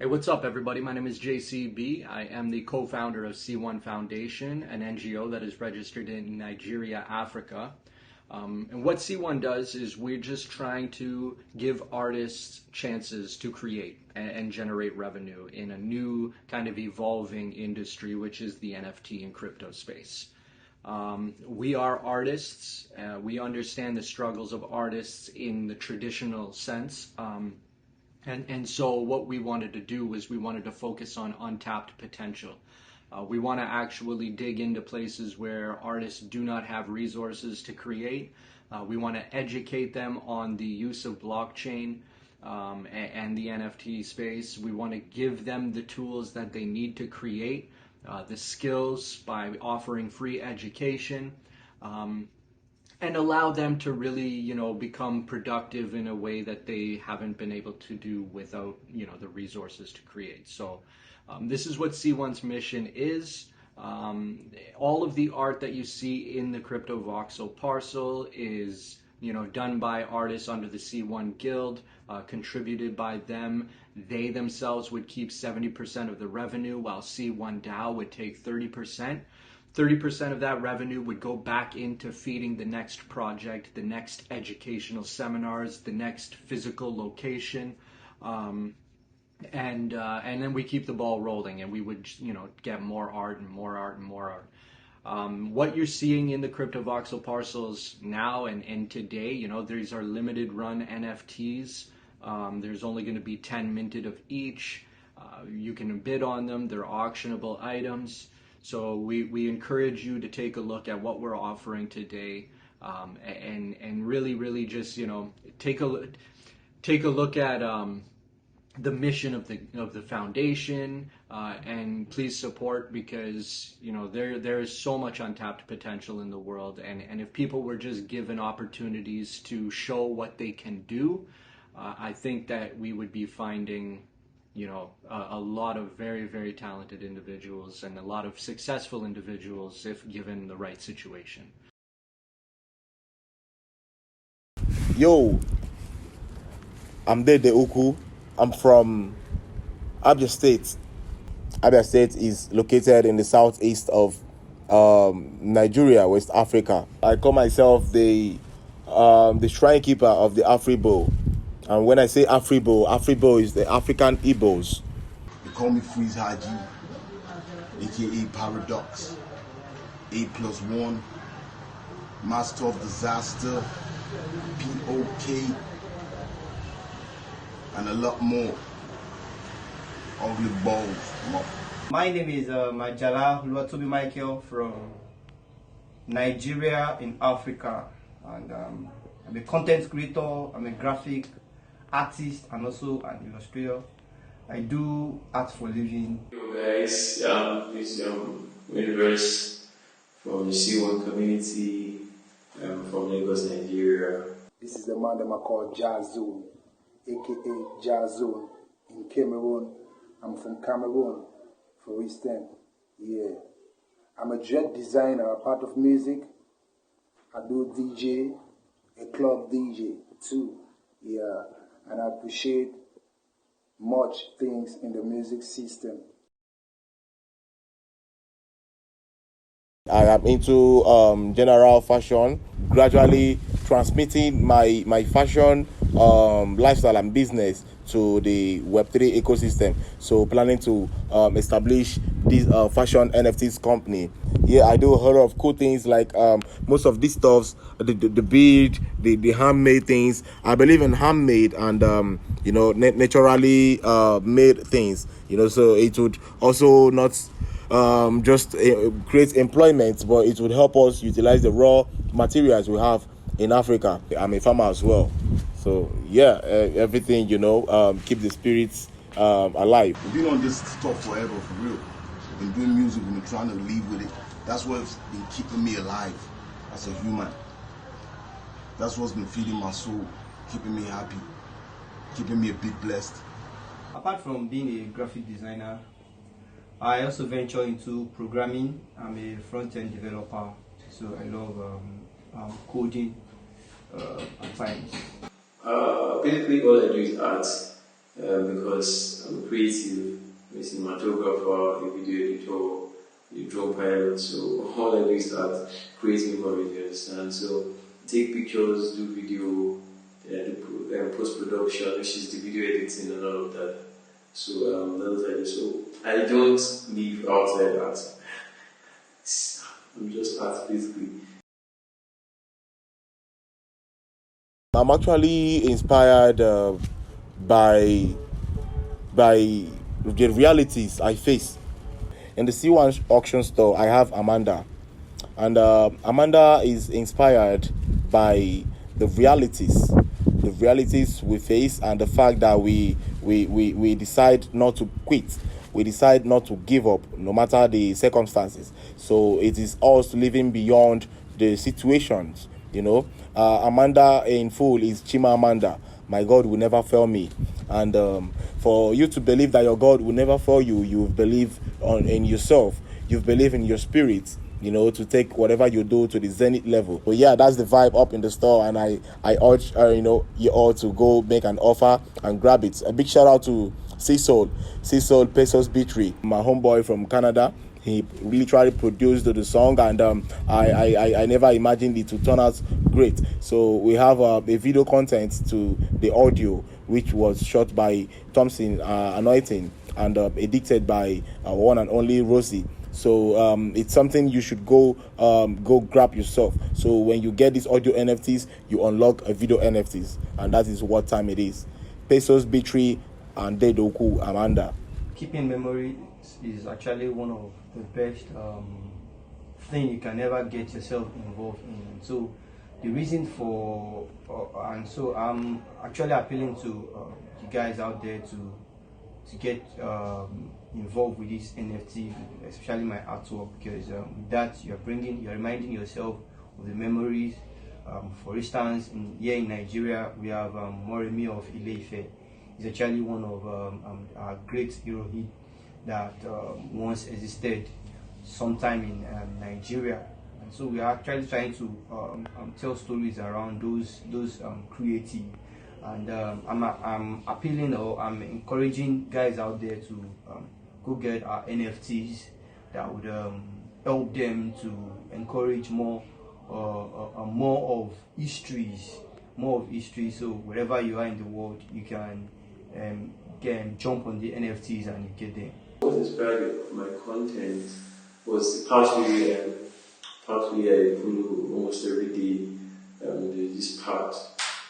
Hey, what's up, everybody? My name is JCB. I am the co-founder of C1 Foundation, an NGO that is registered in Nigeria, Africa. And what C1 does is we're just trying to give artists chances to create and generate revenue in a new kind of evolving industry, which is the NFT and crypto space. We are artists. We understand the struggles of artists in the traditional sense. And so what we wanted to do was we wanted to focus on untapped potential. We want to actually dig into places where artists do not have resources to create. We want to educate them on the use of blockchain and the NFT space. We want to give them the tools that they need to create, the skills by offering free education. And allow them to really, become productive in a way that they haven't been able to do without, the resources to create. So this is what C1's mission is. All of the art that you see in the Crypto Voxel parcel is, done by artists under the C1 Guild, contributed by them. They themselves would keep 70% of the revenue, while C1 DAO would take 30%. 30% of that revenue would go back into feeding the next project, the next educational seminars, the next physical location, and then we keep the ball rolling, and we would get more art and more art and more art. What you're seeing in the Crypto Voxel parcels now and today, these are limited run NFTs. There's only going to be 10 minted of each. You can bid on them. They're auctionable items. So we encourage you to take a look at what we're offering today, and really just take a look at the mission of the foundation, and please support, because there is so much untapped potential in the world, and if people were just given opportunities to show what they can do, I think that we would be finding a lot of very, very talented individuals and a lot of successful individuals if given the right situation. Yo, I'm Dede Uku. I'm from Abia State. Abia State is located in the southeast of Nigeria, West Africa. I call myself the shrine keeper of the Afribo. And when I say Afribo is the African Igbos. They call me Freeze Haji, aka Paradox, A+1, Master of Disaster, POK, and a lot more. Ugly balls. My name is Majala Luatobi Michael from Nigeria in Africa, and I'm a content creator, I'm a graphic artist, and also an illustrator. I do art for a living. Hello guys, this is Universe from the C1 community, from Lagos, Nigeria. This is the man that I call Jazzoon, aka Jazzoon in Cameroon. I'm from Cameroon, for instance. Yeah. I'm a dread designer, a part of music. I do DJ, a club DJ too. Yeah. And I appreciate much things in the music system. I am into general fashion, gradually transmitting my fashion lifestyle and business to the Web3 ecosystem. So planning to establish this fashion NFTs company. Yeah, I do a whole lot of cool things, like most of these stuffs, the bead, the handmade things. I believe in handmade and naturally made things. So it would also not just create employment, but it would help us utilize the raw materials we have in Africa. I'm a farmer as well, so yeah, everything keep the spirits alive. We've been on this stuff forever, for real. We've been doing music, we've been trying to live with it. That's what's been keeping me alive as a human. That's what's been feeding my soul, keeping me happy, keeping me a bit blessed. Apart from being a graphic designer, I also venture into programming. I'm a front-end developer, so I love coding at times. Basically all I do is art. because I'm creative, a cinematographer, a video editor, a drone pilot. So all I do is start creating memories, you understand? So take pictures, do video, do post production, which is the video editing and all of that. So that's like so. I don't live outside art. I'm just art basically. I'm actually inspired by the realities I face. In the C1 auction store, I have Amanda, and Amanda is inspired by the realities we face, and the fact that we decide not to quit. We decide not to give up, no matter the circumstances. So it is us living beyond the situations. Amanda in full is Chima Amanda. My God will never fail me. And for you to believe that your God will never fail you, you believe in yourself. You believe in your spirit, to take whatever you do to the zenith level. But yeah, that's the vibe up in the store, and I urge you all to go make an offer and grab it. A big shout out to Seasoul Pesos Beatery, my homeboy from Canada. He literally produced the song, and I never imagined it to turn out great. So we have a video content to the audio, which was shot by Thompson Anointing and edited by one and only Rosie. So it's something you should go grab yourself. So when you get these audio NFTs, you unlock a video NFTs, and that is what time it is. Pesos Beatery and Dedoku Amanda. Keeping memories is actually one of the best thing you can ever get yourself involved in. So the reason for and so I'm actually appealing to you guys out there to get involved with this NFT, especially my artwork, because with that you're reminding yourself of the memories. For instance, here in Nigeria, we have Moremi of Ile-Ife. He's actually one of our great hero hit that once existed sometime in Nigeria, and so we are actually trying to tell stories around those creative, and I'm appealing, or I'm encouraging guys out there to go get our NFTs that would help them to encourage more of histories. So wherever you are in the world, you can jump on the NFTs and you get them. What inspired my content was the pathway I follow almost every day. There's this path,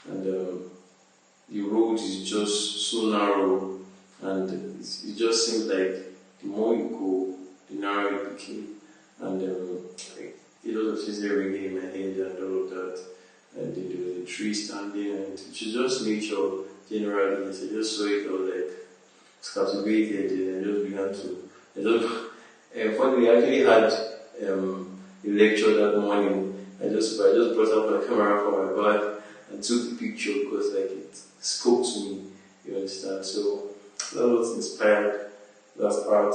and the road is just so narrow, and it just seems like the more you go, the narrower it became. And a lot of things are ringing in my head and all of that. And the tree standing, and it's just nature generally. So I just saw it all like captivated, and I just began to. Funny, I actually had a lecture that morning. I just brought up my camera from my bag and took the picture because like it spoke to me. You understand? So that was inspired. That's art.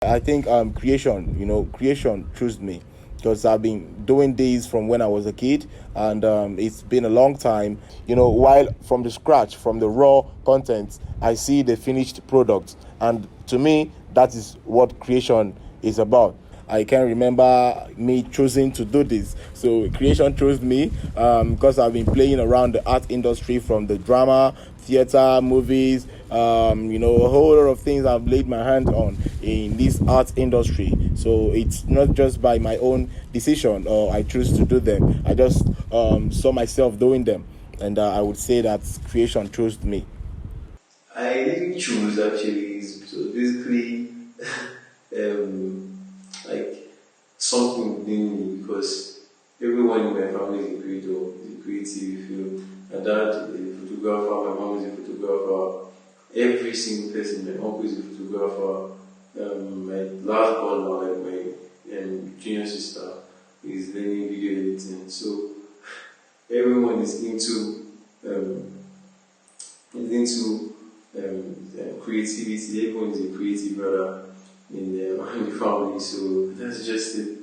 I think creation chose me, because I've been doing these from when I was a kid, and it's been a long time. While from the scratch, from the raw content, I see the finished product, and to me, that is what creation is about. I can remember me choosing to do this. So creation chose me because I've been playing around the art industry, from the drama, theater, movies, a whole lot of things I've laid my hands on in this art industry. So it's not just by my own decision or I choose to do them. I just saw myself doing them, and I would say that creation chose me. I didn't choose actually. So basically, like something within me, because everyone in my family is a creator, is a creative. My dad is a photographer, my mom is a photographer, every single person, my uncle is a photographer, my last born, like my junior sister, is learning video editing. So everyone is into creativity. Everyone is a creative brother in the family, so that's just it.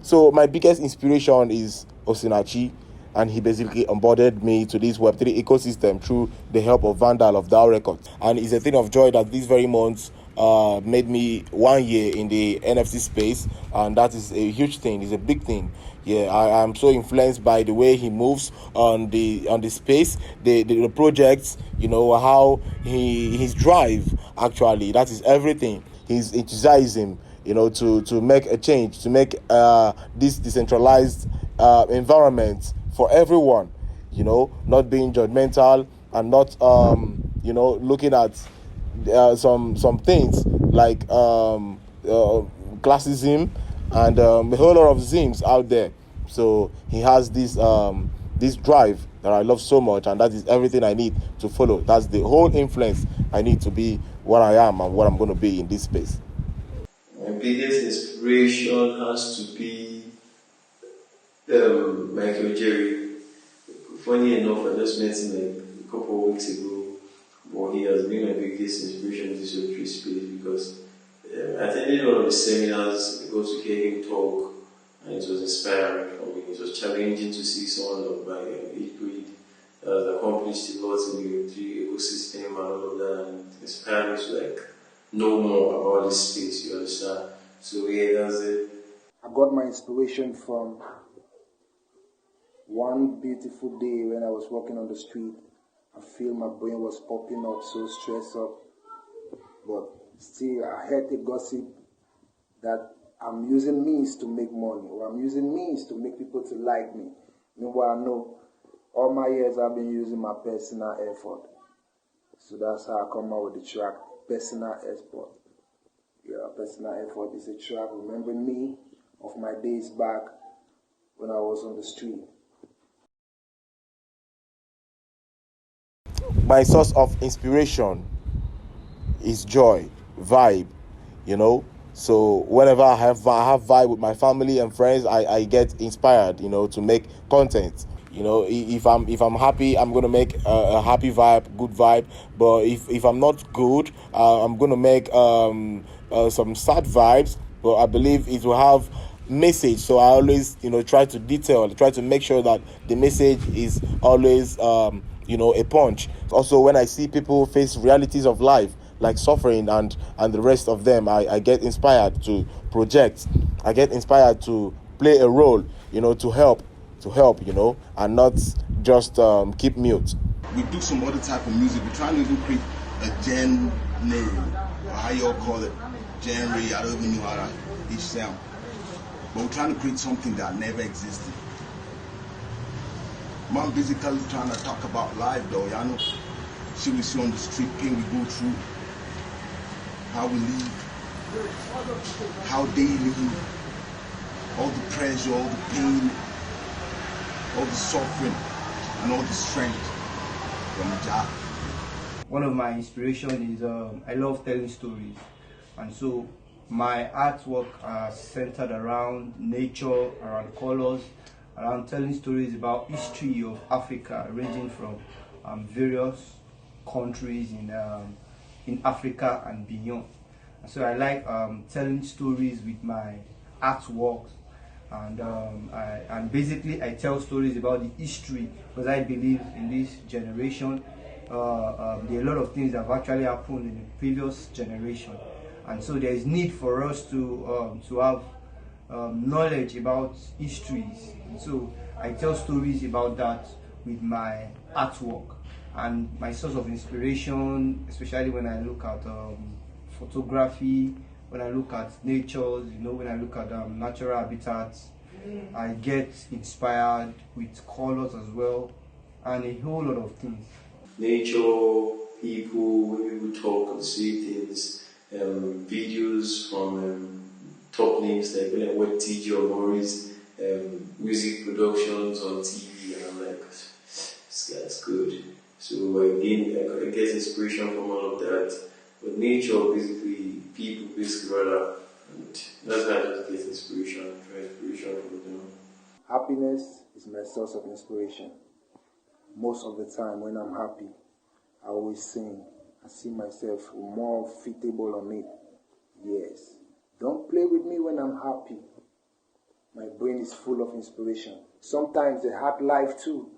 So my biggest inspiration is Osinachi. and he basically onboarded me to this Web3 ecosystem through the help of Vandal of DAO Records. And it's a thing of joy that this very month made me 1 year in the NFT space, and that is a huge thing. It's a big thing. Yeah, I am so influenced by the way he moves on the space, the projects. You know how his drive, actually, that is everything. His enthusiasm, you know, to make a change, to make this decentralized environment for everyone. You know, not being judgmental and not you know, looking at some things like classism and a whole lot of things out there. So he has this drive that I love so much, and that is everything I need to follow. That's the whole influence I need to be what I am and what I'm going to be in this space. My biggest inspiration has to be Michael Jerry. Funny enough, I just met him like a couple of weeks ago, but he has been my biggest inspiration in this Web3 space because I attended one of the seminars. I got to hear him talk, and it was inspiring for me. It was challenging to see someone of my age grade that has accomplished a lot in the Web3 ecosystem and all of that, and it inspired me to like know more about this space, you understand? So yeah, that's it. I got my inspiration from one beautiful day when I was walking on the street. I feel my brain was popping up, so stressed up. But still, I heard the gossip that I'm using means to make money, or I'm using means to make people to like me. Meanwhile, I know all my years I've been using my personal effort. So that's how I come out with the track, Personal Effort. Yeah, Personal Effort is a track remembering me of my days back when I was on the street. My source of inspiration is joy, vibe, you know. So whenever I have vibe with my family and friends, I get inspired, you know, to make content. You know, if I'm happy, I'm gonna make a happy vibe, good vibe. But if I'm not good, I'm gonna make some sad vibes. But I believe it will have message. So I always, you know, try to make sure that the message is always you know, a punch. Also, when I see people face realities of life like suffering and the rest of them, I get inspired to project. I get inspired to play a role, you know, to help, you know, and not just keep mute. We do some other type of music. We're trying to even create a genre, or how y'all call it, genre. I don't even know how to each sound. But we're trying to create something that never existed. I'm basically trying to talk about life though, y'all know. Shit we see on the street, pain we go through, how we live, how they live, all the pressure, all the pain, all the suffering, and all the strength from the job. One of my inspirations is I love telling stories, and so my artwork are centered around nature, around colors, around telling stories about history of Africa, ranging from various countries in Africa and beyond. And so I like telling stories with my artworks, and basically I tell stories about the history because I believe in this generation there are a lot of things that have actually happened in the previous generation, and so there is need for us to have knowledge about histories. And so I tell stories about that with my artwork, and my source of inspiration, especially when I look at photography, when I look at nature, you know, when I look at natural habitats, I get inspired with colors as well, and a whole lot of things. Nature, people, when people talk and say things, videos from top names like what TG or Morris, music productions on TV, and I'm like, this guy's good. So I get inspiration from all of that. But nature, basically, people, basically, rather, and that's how I just get inspiration, try inspiration from them. Happiness is my source of inspiration. Most of the time when I'm happy, I always sing. I see myself more fitable on it. Yes. Don't play with me when I'm happy. My brain is full of inspiration. Sometimes the hard life too,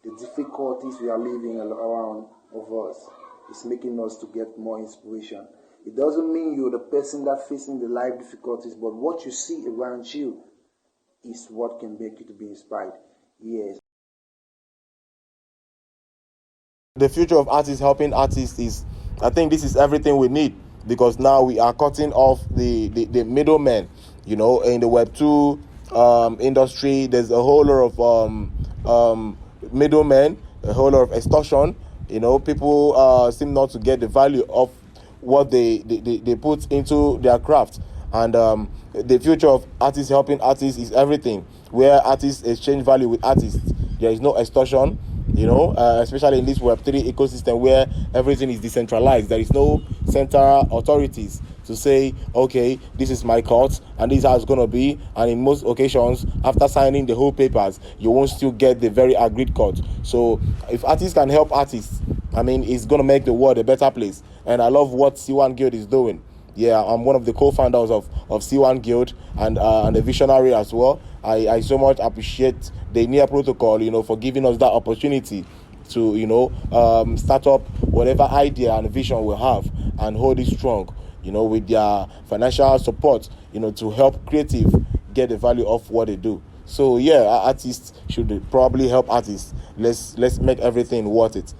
the difficulties we are living around of us is making us to get more inspiration. It doesn't mean you're the person that's facing the life difficulties, but what you see around you is what can make you to be inspired. Yes. The future of artists helping artists is, I think this is everything we need, because now we are cutting off the middlemen. In the Web2 industry, there's a whole lot of middlemen, a whole lot of extortion. People seem not to get the value of what they put into their craft. And the future of artists helping artists is everything, where artists exchange value with artists. There is no extortion, especially in this Web3 ecosystem where everything is decentralized. There is no central authorities to say, okay, this is my cut and this is how it's going to be. And in most occasions, after signing the whole papers, you won't still get the very agreed cut. So if artists can help artists, it's going to make the world a better place. And I love what C1 Guild is doing. Yeah, I'm one of the co-founders of C1 Guild and a visionary as well. I so much appreciate the NIA protocol, for giving us that opportunity to, start up whatever idea and vision we have and hold it strong, with their financial support, to help creative get the value of what they do. So yeah, artists should probably help artists. Let's make everything worth it.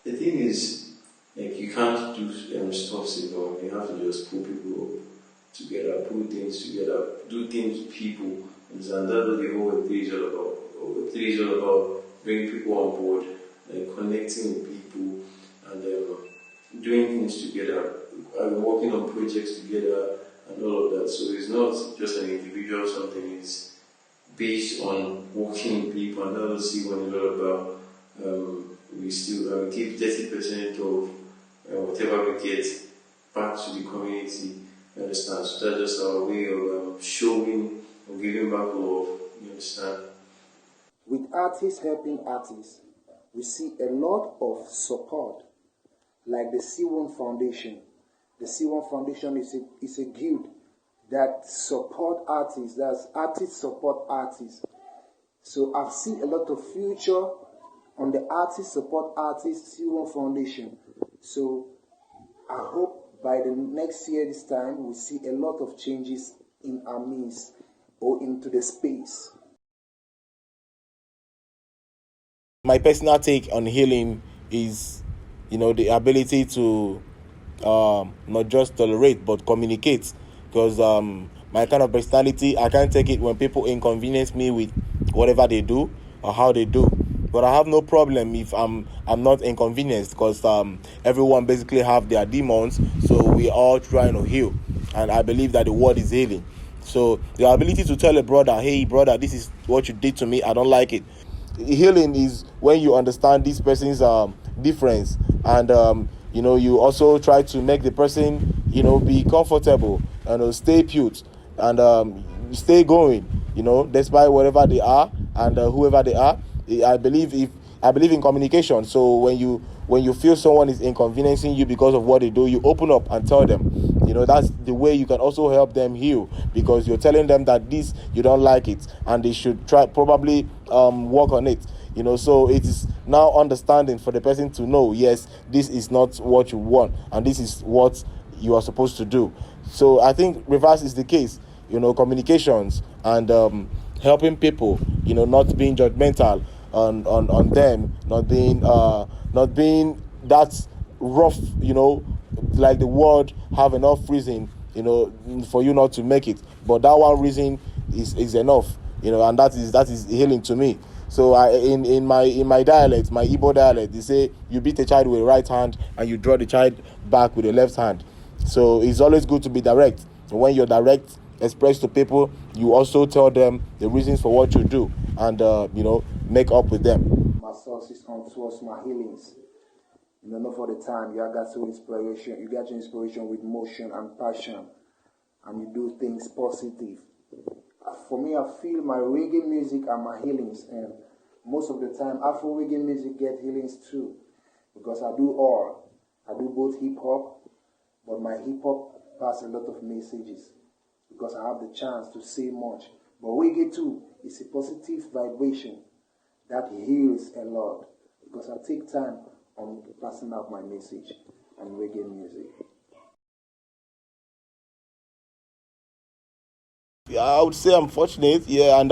The thing is, you can't do stuff alone. You have to just pull people together, put things together, do things with people. And that's what the whole Web3 is all about. Web3 is all about bringing people on board, connecting with people, and doing things together. I've been working on projects together and all of that. So it's not just an individual something, it's based on working with people, and that's what C1 is all about. We still give 30% of whatever we get back to the community, you understand? So that's just our way of showing or giving back love, you understand? With artists helping artists, we see a lot of support, like the C1 Foundation. The C1 Foundation is a guild that support artists, that's artists support artists. So I've seen a lot of future on the artist support artist C1 Foundation. So I hope by the next year this time we'll see a lot of changes in our means or into the space. My personal take on healing is, the ability to not just tolerate but communicate. Because my kind of personality, I can't take it when people inconvenience me with whatever they do or how they do. But I have no problem if I'm not inconvenienced, because everyone basically have their demons, so we all trying to heal, and I believe that the world is healing. So the ability to tell a brother, hey brother, this is what you did to me, I don't like it. Healing is when you understand this person's difference, and you also try to make the person be comfortable and stay put and stay going, despite whatever they are and whoever they are. I believe in communication. So when you feel someone is inconveniencing you because of what they do, you open up and tell them. That's the way you can also help them heal, because you're telling them that this, you don't like it and they should probably work on it. So it is now understanding for the person to know, yes, this is not what you want and this is what you are supposed to do. So I think reverse is the case. Communications and helping people, not being judgmental on them, not being that rough, like the world have enough reason, for you not to make it, but that one reason is enough, and that is healing to me. So in my dialect, my Igbo dialect, they say you beat a child with the right hand and you draw the child back with the left hand. So it's always good to be direct. And when you're direct, express to people, you also tell them the reasons for what you do, and make up with them. My sources come towards my healings. Not for the time. You got your inspiration with motion and passion, and you do things positive. For me, I feel my reggae music are my healings, and most of the time, Afro reggae music get healings too, because I do all. I do both hip hop, but my hip hop pass a lot of messages. because I have the chance to say much. But reggae too is a positive vibration that heals a lot, because I take time on passing out my message and reggae music. Yeah, I would say I'm fortunate, yeah, and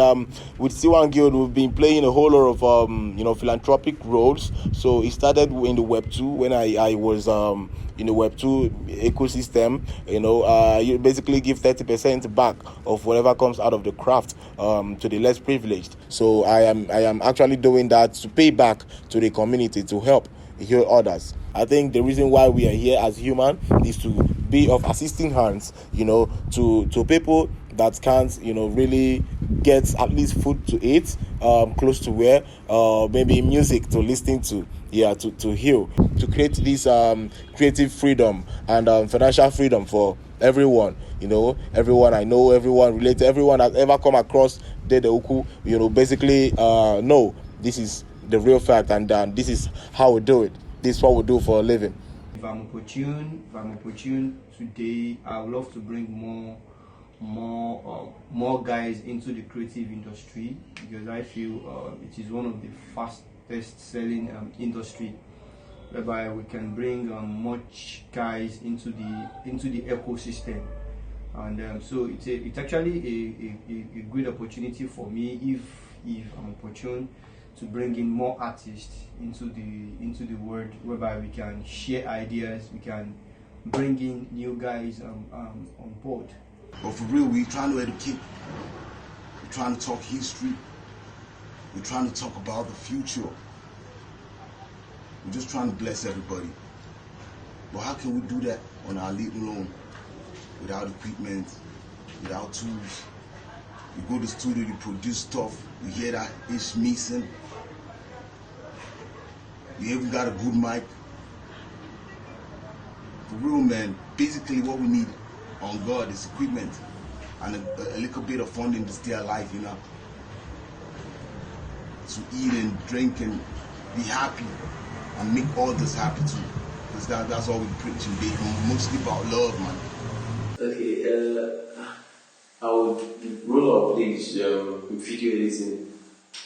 with C1 Guild we've been playing a whole lot of philanthropic roles. So it started in the Web 2 when I was in the Web 2 ecosystem. You basically give 30% back of whatever comes out of the craft to the less privileged. So I am actually doing that to pay back to the community, to help heal others. I think the reason why we are here as human is to be of assisting hands, to people that can't, really get at least food to eat, close to wear, maybe music to listen to, to heal, to create this creative freedom and financial freedom for everyone. Everyone I know, everyone related, everyone that's ever come across Dede Uku, basically know this is the real fact, and this is how we do it. This is what we do for a living. If I'm opportune today, I would love to bring more guys into the creative industry, because I feel it is one of the fastest selling industry, whereby we can bring much guys into the ecosystem, and so it's actually a great opportunity for me if I'm opportune to bring in more artists into the world, whereby we can share ideas, we can bring in new guys on board. But for real, we're trying to educate. We're trying to talk history. We're trying to talk about the future. We're just trying to bless everybody. But how can we do that on our little own, without equipment, without tools? You go to the studio, you produce stuff, you hear that it's missing. You even got a good mic. For real, man, basically what we need on God is equipment and a little bit of funding to stay alive, to eat and drink and be happy and make others happy too. Because that's all we're preaching, baby. Mostly about love, man. Okay, I would roll up please video editing.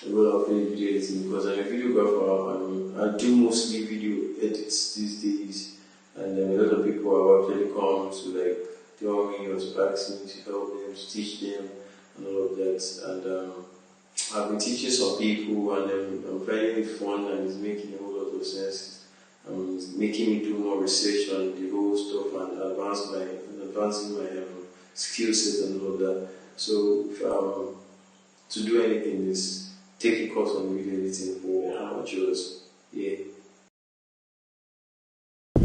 Roll up video editing, because I'm a videographer. I do mostly video edits these days, and a lot of people have actually come to tell me or to ask me to help them, to teach them, and all of that. And I've been teaching some people, and I'm finding it fun, and it's making a whole lot of sense. It's making me do more research on the whole stuff and advancing my skill set and all of that. So if to do anything is take a course on video editing for amateurs.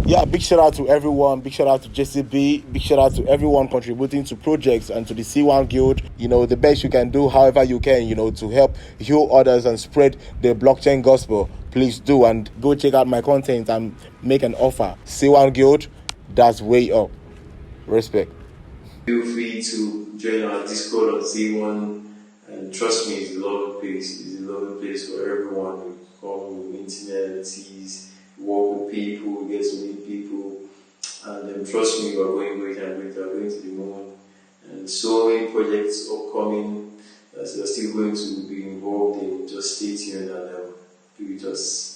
Yeah, big shout out to everyone. Big shout out to JCB. Big shout out to everyone contributing to projects and to the C1 Guild. The best you can do, however you can, to help heal others and spread the blockchain gospel. Please do, and go check out my content and make an offer. C1 Guild, that's way up. Respect. Feel free to join our Discord on C1, and trust me, it's a lovely place. It's a lovely place for everyone. You come with internet, teas, walk with people, get to meet people, and trust me, we're going greater and greater, going to the moon, and so many projects upcoming that we're still going to be involved in. Just stay tuned and be with us.